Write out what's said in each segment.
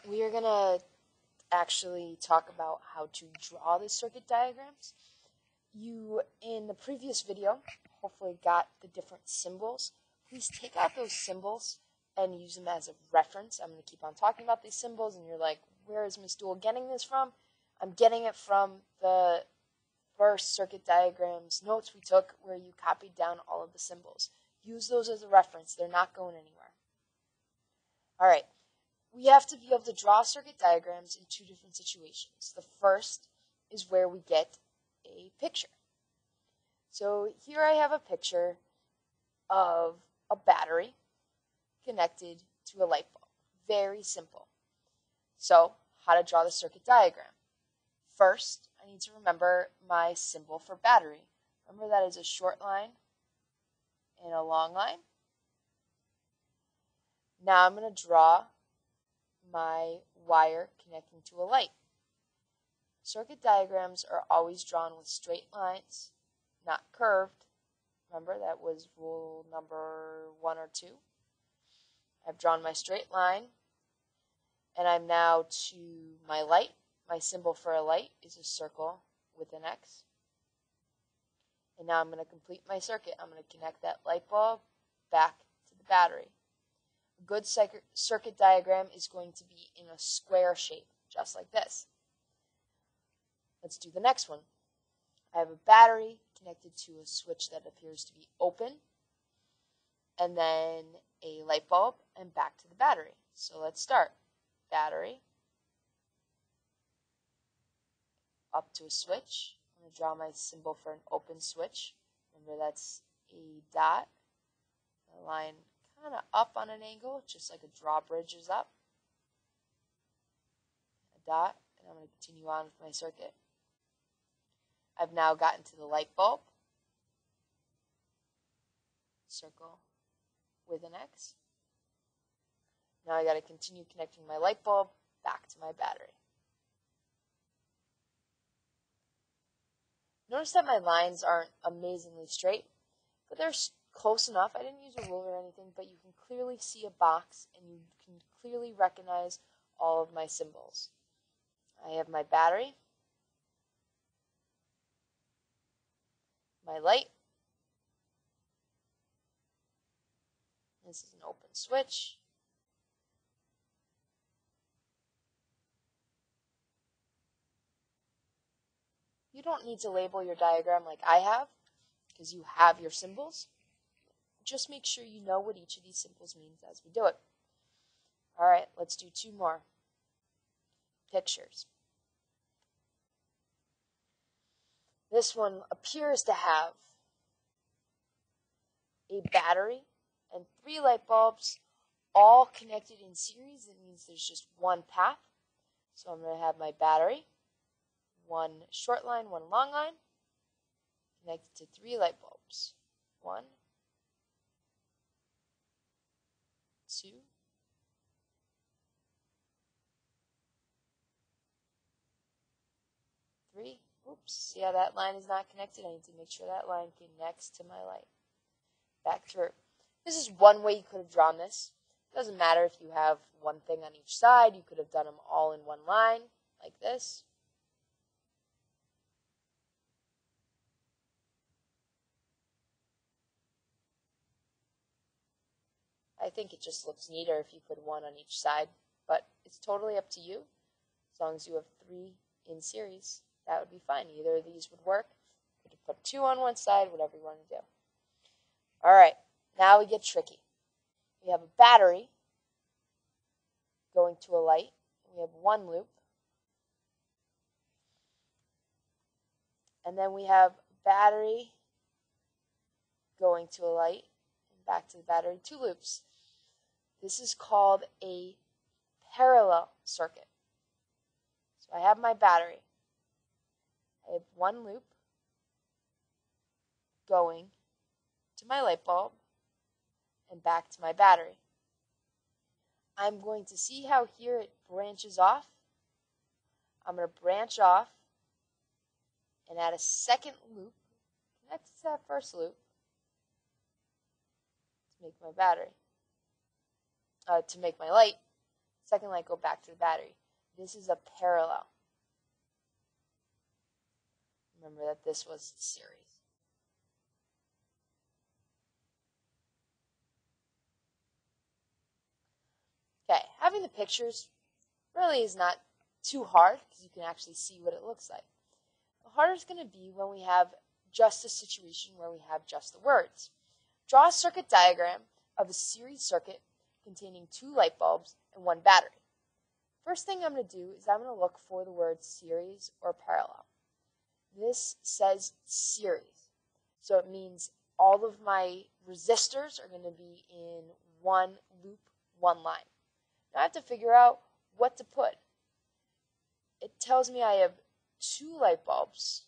we are going to actually talk about how to draw the circuit diagrams. You, in the previous video, hopefully got the different symbols. Please take out those symbols and use them as a reference. I'm going to keep on talking about these symbols, and you're like, where is Ms. Duell getting this from? I'm getting it from the first circuit diagrams notes we took where you copied down all of the symbols. Use those as a reference. They're not going anywhere. All right. We have to be able to draw circuit diagrams in two different situations. The first is where we get a picture. So here I have a picture of a battery connected to a light bulb. Very simple. So, how to draw the circuit diagram. First, I need to remember my symbol for battery. Remember that is a short line and a long line. Now I'm going to draw my wire connecting to a light. Circuit diagrams are always drawn with straight lines, not curved. Remember, that was rule number 1 or 2. I've drawn my straight line, and I'm now to my light. My symbol for a light is a circle with an X. And now I'm going to complete my circuit. I'm going to connect that light bulb back to the battery. A good circuit diagram is going to be in a square shape, just like this. Let's do the next one. I have a battery connected to a switch that appears to be open, and then a light bulb, and back to the battery. So let's start. Battery, up to a switch. I'm going to draw my symbol for an open switch. Remember, that's a dot. A line kind of up on an angle, just like a drawbridge is up. A dot, and I'm going to continue on with my circuit. I've now gotten to the light bulb. Circle with an X. Now I got to continue connecting my light bulb back to my battery. Notice that my lines aren't amazingly straight, but they're close enough. I didn't use a ruler or anything, but you can clearly see a box and you can clearly recognize all of my symbols. I have my battery, my light. This is an open switch. You don't need to label your diagram like I have, because you have your symbols. Just make sure you know what each of these symbols means as we do it. All right, let's do 2 more. Pictures. This one appears to have a battery and 3 light bulbs all connected in series. It means there's just one path. So I'm going to have my battery, 1 short line, 1 long line, connected to 3 light bulbs. 1, 2, 3. Oops, see how that line is not connected? I need to make sure that line connects to my light. Back through. This is one way you could have drawn this. It doesn't matter if you have one thing on each side. You could have done them all in one line, like this. I think it just looks neater if you put 1 on each side, but it's totally up to you. As long as you have 3 in series, that would be fine. Either of these would work. You could put 2 on one side, whatever you want to do. All right, now we get tricky. We have a battery going to a light. We have 1 loop. And then we have battery going to a light and back to the battery, 2 loops. This is called a parallel circuit. So I have my battery. I have 1 loop going to my light bulb and back to my battery. I'm going to see how here it branches off. I'm going to branch off and add a second loop connected to that first loop to make my battery, to make my light. second light go back to the battery. This is a parallel. Remember that this was series. Okay, having the pictures really is not too hard because you can actually see what it looks like. The harder is going to be when we have just a situation where we have just the words. Draw a circuit diagram of a series circuit containing 2 light bulbs and 1 battery. First thing I'm going to do is I'm going to look for the word series or parallel. This says series, so it means all of my resistors are going to be in one loop, one line. Now I have to figure out what to put. It tells me I have 2 light bulbs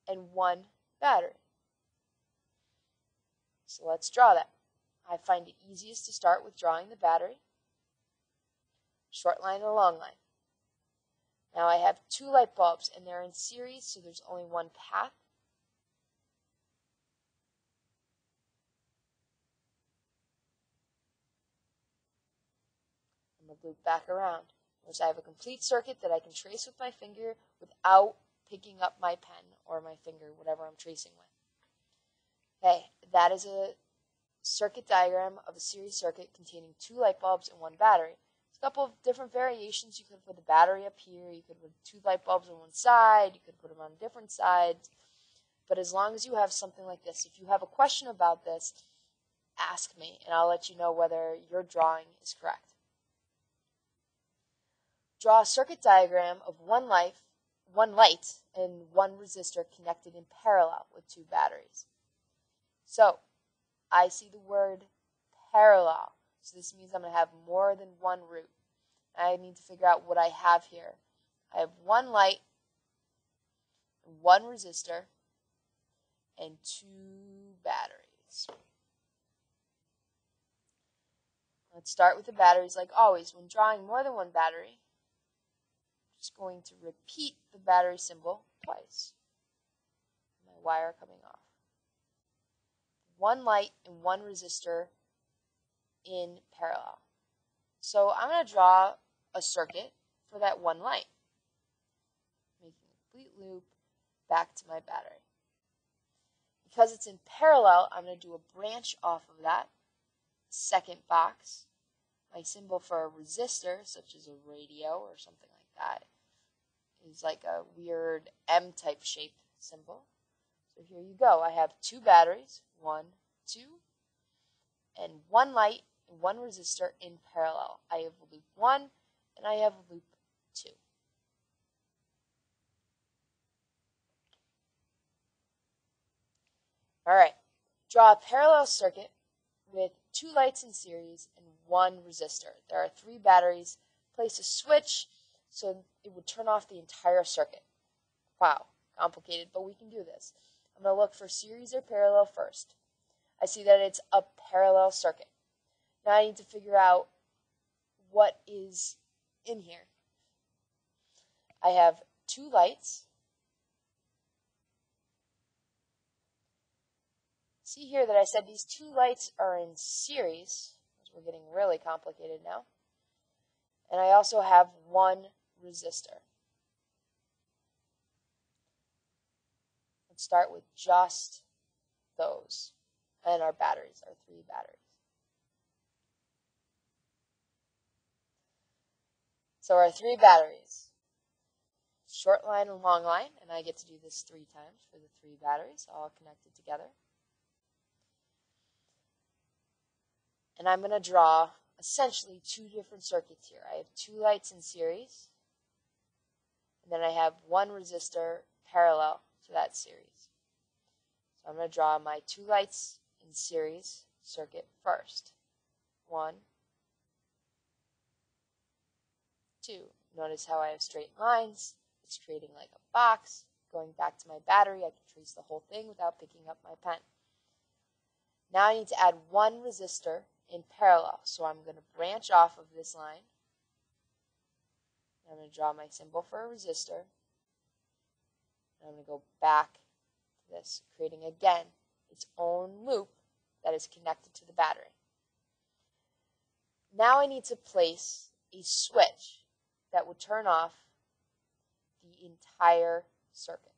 and 1 battery. So let's draw that. I find it easiest to start with drawing the battery. Short line and a long line. Now I have 2 light bulbs and they're in series, so there's only 1 path. I'm going to loop back around. Notice I have a complete circuit that I can trace with my finger without picking up my pen or my finger, whatever I'm tracing with. Okay, that is a circuit diagram of a series circuit containing 2 light bulbs and 1 battery. There's a couple of different variations. You could put the battery up here, you could put 2 light bulbs on one side, you could put them on different sides. But as long as you have something like this, if you have a question about this, ask me and I'll let you know whether your drawing is correct. Draw a circuit diagram of one light and 1 resistor connected in parallel with 2 batteries. So, I see the word parallel. So this means I'm going to have more than 1 root. I need to figure out what I have here. I have 1 light, 1 resistor, and 2 batteries. Let's start with the batteries like always. When drawing more than 1 battery, I'm just going to repeat the battery symbol twice. My wire coming off. 1 light and 1 resistor in parallel. So I'm going to draw a circuit for that 1 light. Making a complete loop back to my battery. Because it's in parallel, I'm going to do a branch off of that second box. My symbol for a resistor, such as a radio or something like that, is like a weird M-type shape symbol. So here you go. I have 2 batteries, 1, 2, and 1 light and 1 resistor in parallel. I have loop 1 and I have loop 2. Alright, draw a parallel circuit with 2 lights in series and 1 resistor. There are 3 batteries. Place a switch so it would turn off the entire circuit. Wow, complicated, but we can do this. I'm going to look for series or parallel first. I see that it's a parallel circuit. Now I need to figure out what is in here. I have 2 lights. See here that I said these 2 lights are in series. We're getting really complicated now. And I also have 1 resistor. Let's start with just those. And our batteries, our 3 batteries. So our 3 batteries. Short line and long line. And I get to do this 3 times for the 3 batteries, all connected together. And I'm going to draw essentially 2 different circuits here. I have 2 lights in series. And then I have 1 resistor parallel to that series. So I'm going to draw my 2 lights in series circuit first. 1, 2. Notice how I have straight lines. It's creating like a box. Going back to my battery, I can trace the whole thing without picking up my pen. Now I need to add 1 resistor in parallel. So I'm going to branch off of this line. I'm going to draw my symbol for a resistor. And I'm going to go back to this, creating again its own loop that is connected to the battery. Now I need to place a switch that would turn off the entire circuit.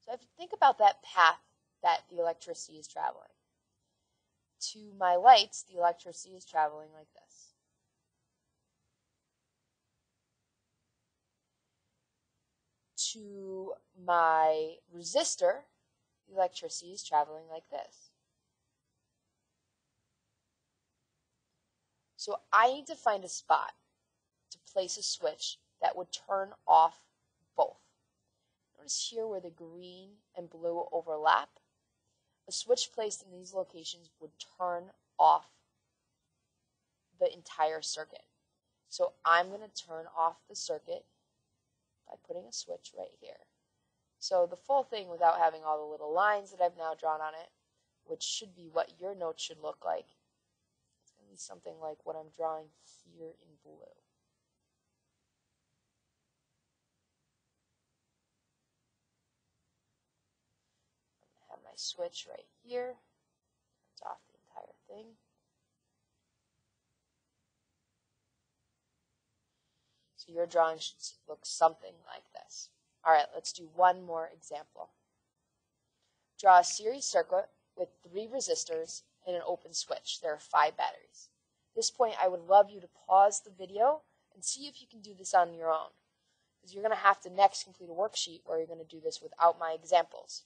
So I have to think about that path that the electricity is traveling. To my lights, the electricity is traveling like this. To my resistor, the electricity is traveling like this. So I need to find a spot to place a switch that would turn off both. Notice here where the green and blue overlap. A switch placed in these locations would turn off the entire circuit. So I'm going to turn off the circuit by putting a switch right here. So the full thing, without having all the little lines that I've now drawn on it, which should be what your note should look like, it's going to be something like what I'm drawing here in blue. I'm going to have my switch right here. Turns off the entire thing. So your drawing should look something like this. All right, let's do one more example. Draw a series circuit with 3 resistors and an open switch. There are 5 batteries. At this point, I would love you to pause the video and see if you can do this on your own, because you're going to have to next complete a worksheet where you're going to do this without my examples.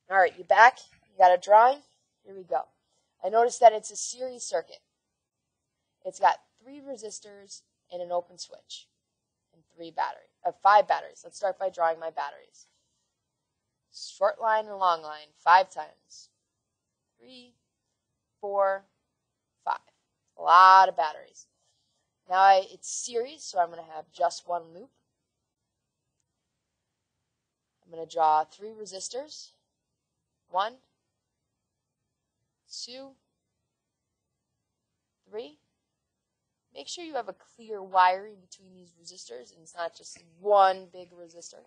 All right, you back? You got a drawing? Here we go. I noticed that it's a series circuit. It's got 3 resistors and an open switch and 5 batteries. Let's start by drawing my batteries. Short line and long line, 5 times. 3, 4, 5. A lot of batteries. Now it's series, so I'm going to have just one loop. I'm going to draw 3 resistors. 1, 2, 3. Make sure you have a clear wiring between these resistors and it's not just one big resistor.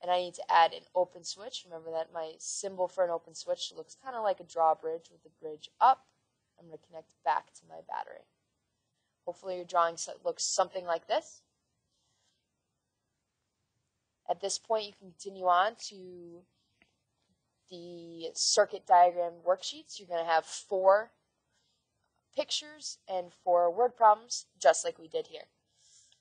And I need to add an open switch. Remember that my symbol for an open switch looks kind of like a drawbridge with the bridge up. I'm going to connect back to my battery. Hopefully your drawing looks something like this. At this point, you can continue on to the circuit diagram worksheets. You're going to have 4 pictures and 4 word problems, just like we did here.